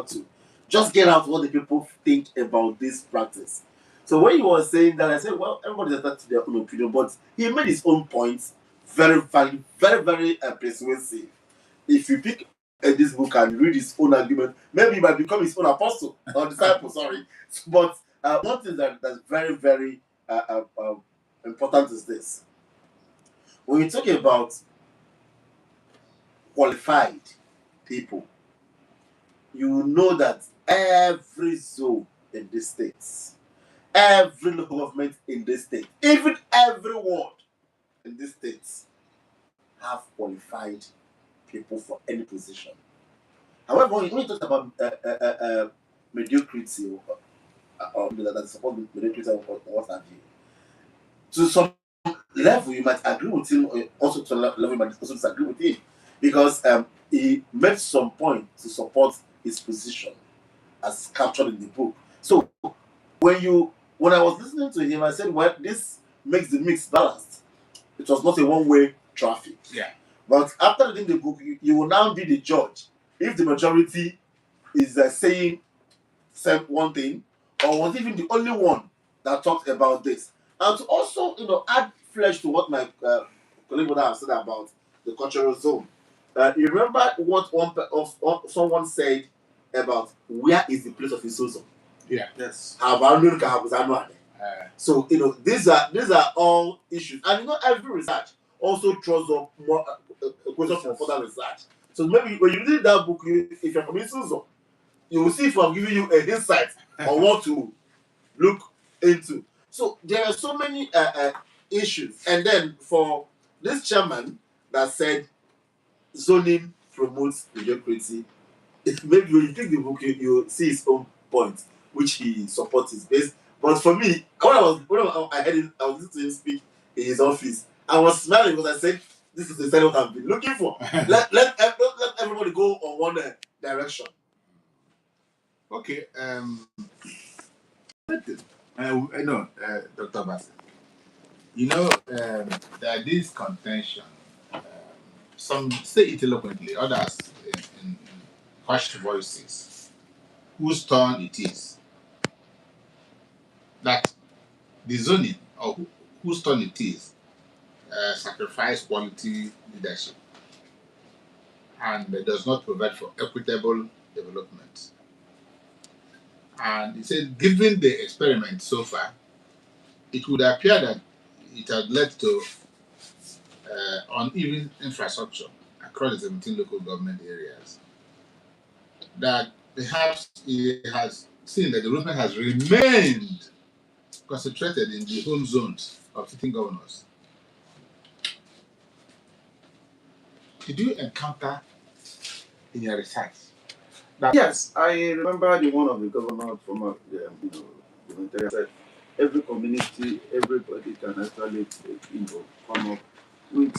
to just get out what the people think about this practice. So when he was saying that, I said, well, everybody's entitled to their own opinion, but he made his own points very valid, very persuasive. If you pick this book and read his own argument, maybe he might become his own apostle or disciple. Sorry, but one thing that's very important is this: when you talk about qualified people, you know that every zone in this state, every local government in this state, even every ward in this state have qualified people for any position. However, when you talk about mediocrity or that support mediocrity or what have you, to some level you might agree with him, or also to a level you might also disagree with him, because he made some point to support his position as captured in the book. So when I was listening to him, I said, well, this makes the mix balanced. It was not a one-way traffic. Yeah. But after reading the book, you will now be the judge if the majority is saying one thing, or was even the only one that talked about this. And to also, add flesh to what my colleague would have said about the cultural zone. You remember what someone said about where is the place of Isuzu? Yeah. Yes. So these are all issues, and every research also throws up more a question for further research. So maybe when you read that book, if you're from Isuzu, you will see if I'm giving you an insight on what to look into. So there are so many issues, and then for this chairman that said zoning promotes mediocrity, maybe when you take the book, you see his own point, which he supports his base. But for me, when I was listening to him speak in his office, I was smiling because I said, "This is exactly what I've been looking for." let everybody go on one direction. Okay. Dr. Bassett, there is contention. Some say it eloquently, others in hushed voices, whose turn it is. That the zoning, or whose turn it is, sacrifice quality leadership and does not provide for equitable development. And he said, given the experiment so far, it would appear that it had led to uneven infrastructure across the 17 local government areas. That perhaps he has seen that the development has remained concentrated in the home zones of sitting governors. Did you encounter in your research? Yes, I remember the one of the governor from the said every community, everybody can actually come up with